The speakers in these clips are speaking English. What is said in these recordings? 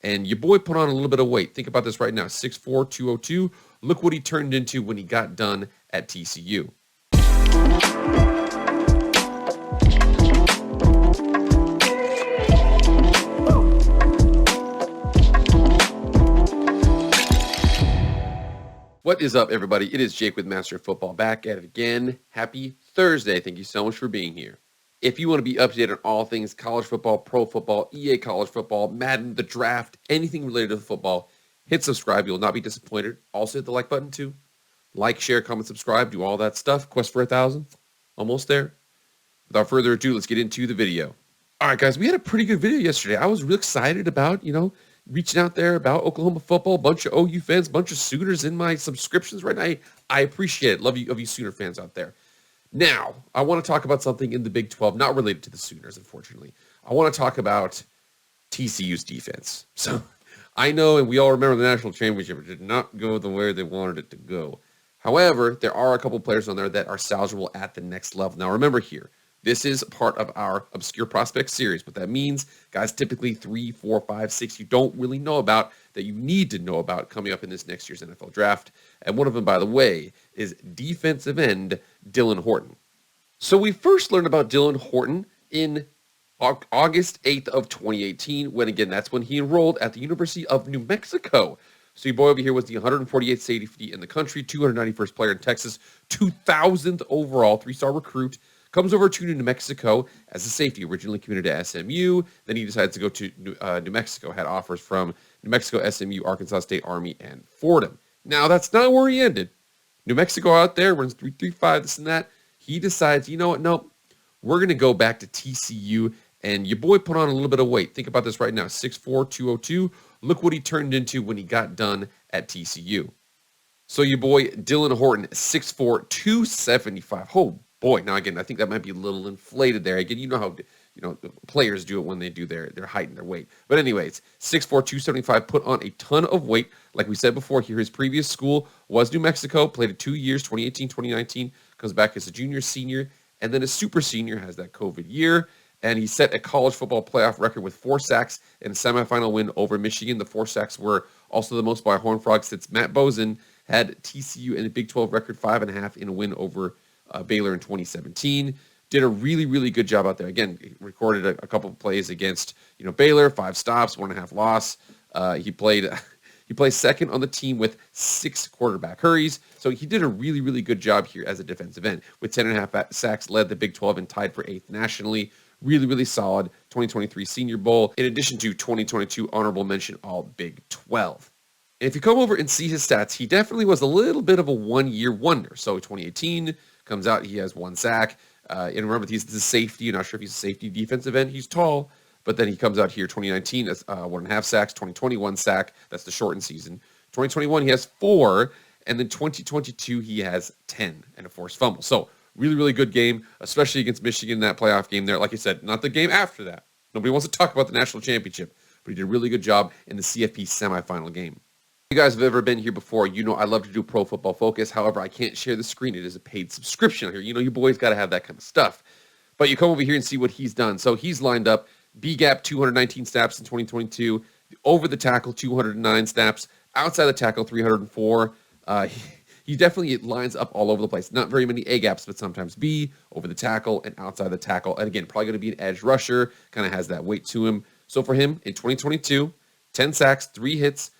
And your boy put on a little bit of weight. Think about this right now. 6'4", 202. Look what he turned into when he got done at TCU. What is up, everybody? It is Jake with Master of Football back at it again. Happy Thursday. Thank you so much for being here. If you want to be updated on all things college football, pro football, EA college football, Madden, the draft, anything related to the football, hit subscribe. You will not be disappointed. Also hit the like button too. Like, share, comment, subscribe, do all that stuff. Quest for 1,000. Almost there. Without further ado, let's get into the video. All right, guys, we had a pretty good video yesterday. I was real excited about, reaching out there about Oklahoma football. Bunch of OU fans, bunch of Sooners in my subscriptions right now. I appreciate it. Love you, of you Sooner fans out there. Now, I want to talk about something in the Big 12, not related to the Sooners, unfortunately. I want to talk about TCU's defense. So, I know, and we all remember the national championship. It did not go the way they wanted it to go. However, there are a couple players on there that are salvageable at the next level. Now, remember here, this is part of our Obscure Prospect series. What that means, guys, typically 3, 4, 5, 6 you don't really know about that you need to know about coming up in this next year's NFL draft. And one of them, by the way, is defensive end Dylan Horton. So we first learned about Dylan Horton in August 8th of 2018, when, again, that's when he enrolled at the University of New Mexico. So your boy over here was the 148th safety in the country, 291st player in Texas, 2,000th overall, 3-star recruit. Comes over to New Mexico as a safety, originally committed to SMU. Then he decides to go to New Mexico, had offers from New Mexico, SMU, Arkansas State, Army, and Fordham. Now, that's not where he ended. New Mexico out there, runs 3.35, this and that. He decides, you know what, nope, we're going to go back to TCU, and your boy put on a little bit of weight. Think about this right now, 6'4", 202. Look what he turned into when he got done at TCU. So your boy Dylan Horton, 6'4", 275. Oh, boy, now again, I think that might be a little inflated there. Again, you know how players do it when they do their height and their weight. But anyways, 6'4", 275, put on a ton of weight. Like we said before here, his previous school was New Mexico, played it 2 years, 2018, 2019, comes back as a junior, senior, and then a super senior, has that COVID year. And he set a college football playoff record with 4 sacks and a semifinal win over Michigan. The 4 sacks were also the most by a Horned Frog since Matt Bozen had TCU in a Big 12 record 5.5 in a win over Baylor in 2017. Did a really, really good job out there. Again, recorded a couple of plays against Baylor, 5 stops, 1.5 loss. He plays second on the team with 6 quarterback hurries. So he did a really, really good job here as a defensive end. With 10.5 sacks, led the Big 12 and tied for 8th nationally. Really, really solid 2023 Senior Bowl, in addition to 2022 honorable mention All Big 12. And if you come over and see his stats, he definitely was a little bit of a one-year wonder. So 2018 comes out, he has 1 sack. And remember, he's the safety. You're not sure if he's a safety defensive end. He's tall. But then he comes out here 2019 as 1.5 sacks, 2021 sack. That's the shortened season. 2021, he has 4. And then 2022, he has 10 and a forced fumble. So really, really good game, especially against Michigan, that playoff game there. Like I said, not the game after that. Nobody wants to talk about the national championship. But he did a really good job in the CFP semifinal game. If you guys have ever been here before, you know I love to do Pro Football Focus. However, I can't share the screen. It is a paid subscription here. Your boys got to have that kind of stuff. But you come over here and see what he's done. So he's lined up B-gap 219 snaps in 2022, over the tackle 209 snaps, outside the tackle 304. He definitely lines up all over the place. Not very many A-gaps, but sometimes B, over the tackle, and outside the tackle. And again, probably going to be an edge rusher, kind of has that weight to him. So for him, in 2022, 10 sacks, 3 hits,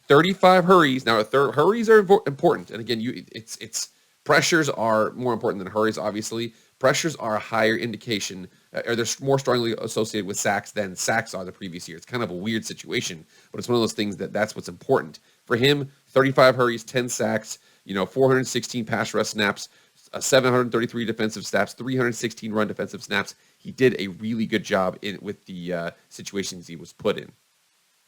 35 hurries. Now, hurries are important. And again, it's pressures are more important than hurries, obviously. Pressures are a higher indication, or they're more strongly associated with sacks than sacks are the previous year. It's kind of a weird situation, but it's one of those things that's what's important. For him, 35 hurries, 10 sacks, 416 pass rush snaps, 733 defensive snaps, 316 run defensive snaps. He did a really good job with the situations he was put in.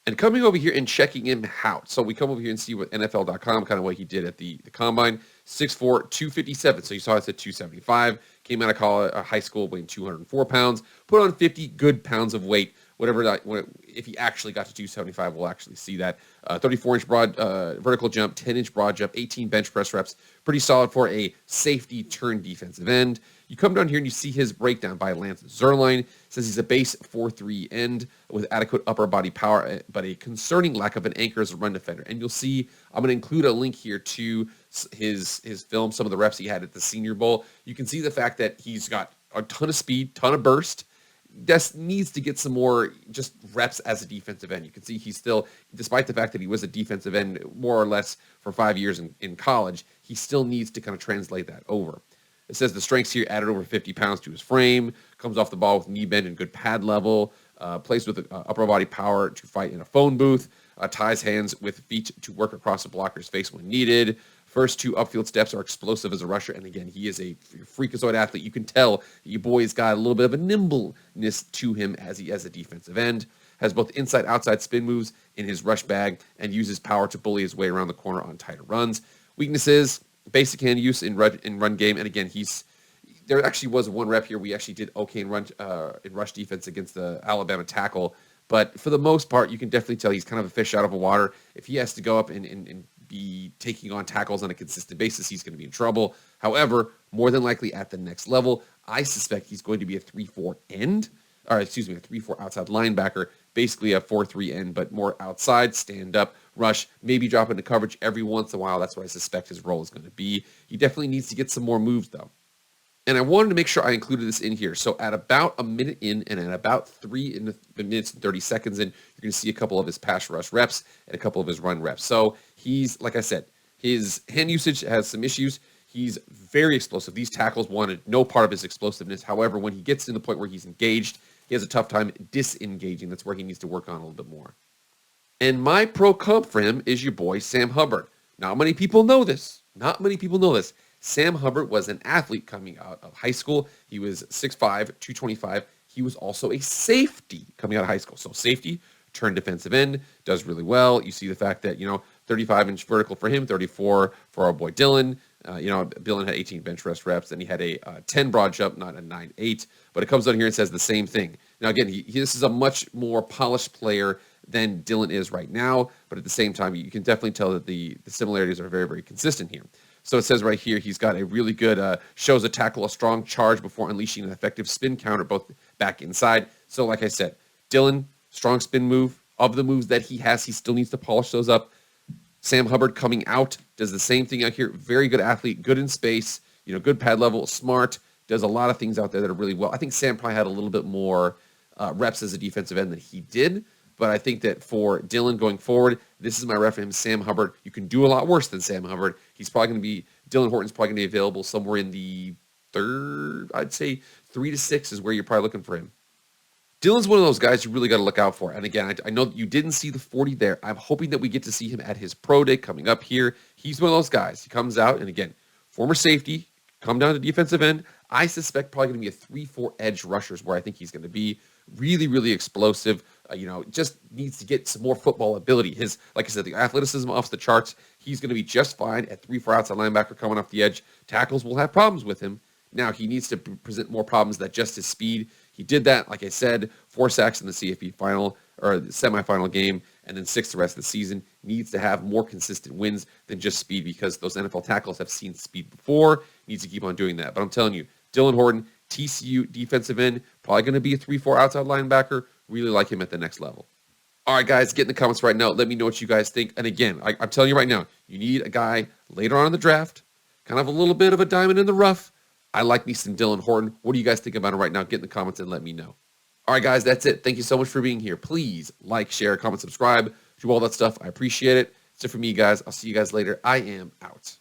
And coming over here and checking him out. So we come over here and see what NFL.com, kind of what he did at the combine. 6'4", 257. So you saw us at 275. Came out of college, high school weighing 204 pounds. Put on 50 good pounds of weight. Whatever that, if he actually got to 275, we'll actually see that. 34-inch broad vertical jump, 10-inch broad jump, 18 bench press reps. Pretty solid for a safety turned defensive end. You come down here and you see his breakdown by Lance Zierlein. Says he's a base 4-3 end with adequate upper body power, but a concerning lack of an anchor as a run defender. And you'll see, I'm going to include a link here to his film, some of the reps he had at the Senior Bowl. You can see the fact that he's got a ton of speed, ton of burst. Just needs to get some more just reps as a defensive end. You can see he's still, despite the fact that he was a defensive end more or less for 5 years in college, he still needs to kind of translate that over. It says the strengths here added over 50 pounds to his frame, comes off the ball with knee bend and good pad level, plays with upper body power to fight in a phone booth, ties hands with feet to work across a blocker's face when needed. First 2 upfield steps are explosive as a rusher. And again, he is a freakazoid athlete. You can tell your boy's got a little bit of a nimbleness to him as he as a defensive end. Has both inside-outside spin moves in his rush bag and uses power to bully his way around the corner on tighter runs. Weaknesses, basic hand use in run game. And again, there actually was one rep here. We actually did okay in rush defense against the Alabama tackle. But for the most part, you can definitely tell he's kind of a fish out of the water. If he has to go up and be taking on tackles on a consistent basis, he's going to be in trouble. However, more than likely at the next level, I suspect he's going to be a 3-4 end, or excuse me, a 3-4 outside linebacker, basically a 4-3 end, but more outside, stand up, rush, maybe drop into coverage every once in a while. That's what I suspect his role is going to be. He definitely needs to get some more moves, though. And I wanted to make sure I included this in here. So at about a minute in and at about 3 minutes and 30 seconds in, you're going to see a couple of his pass rush reps and a couple of his run reps. So he's, like I said, his hand usage has some issues. He's very explosive. These tackles wanted no part of his explosiveness. However, when he gets to the point where he's engaged, he has a tough time disengaging. That's where he needs to work on a little bit more. And my pro comp for him is your boy, Sam Hubbard. Not many people know this. Sam Hubbard was an athlete coming out of high school. He was 6'5", 225. He was also a safety coming out of high school. So safety, turned defensive end, does really well. You see the fact that, 35-inch vertical for him, 34 for our boy Dylan. Dylan had 18 bench press reps, and he had a 10 broad jump, not a 9.8. But it comes down here and says the same thing. Now, again, this is a much more polished player than Dylan is right now. But at the same time, you can definitely tell that the similarities are very, very consistent here. So it says right here, he's got a really good, shows a tackle, a strong charge before unleashing an effective spin counter, both back inside. So like I said, Dylan, strong spin move. Of the moves that he has, he still needs to polish those up. Sam Hubbard coming out, does the same thing out here. Very good athlete, good in space, good pad level, smart, does a lot of things out there that are really well. I think Sam probably had a little bit more reps as a defensive end than he did. But I think that for Dylan going forward, this is my ref for him, Sam Hubbard. You can do a lot worse than Sam Hubbard. He's probably going to be, Dylan Horton's probably going to be available somewhere in the third, I'd say 3 to 6 is where you're probably looking for him. Dylan's one of those guys you really got to look out for. And again, I know you didn't see the 40 there. I'm hoping that we get to see him at his pro day coming up here. He's one of those guys. He comes out, and again, former safety, come down to defensive end. I suspect probably going to be a 3-4 edge rushers where I think he's going to be really, really explosive. Just needs to get some more football ability. Like I said, the athleticism off the charts. He's going to be just fine at 3-4 outside linebacker coming off the edge. Tackles will have problems with him. Now, he needs to present more problems than just his speed. He did that, like I said, 4 sacks in the CFP final or the semifinal game, and then 6 the rest of the season. Needs to have more consistent wins than just speed because those NFL tackles have seen speed before. Needs to keep on doing that. But I'm telling you, Dylan Horton, TCU defensive end, probably going to be a 3-4 outside linebacker. Really like him at the next level. All right, guys, get in the comments right now. Let me know what you guys think. And again, I'm telling you right now, you need a guy later on in the draft, kind of a little bit of a diamond in the rough. I like me some Dylan Horton. What do you guys think about it right now? Get in the comments and let me know. All right, guys, that's it. Thank you so much for being here. Please like, share, comment, subscribe, do all that stuff. I appreciate it. That's it for me, guys. I'll see you guys later. I am out.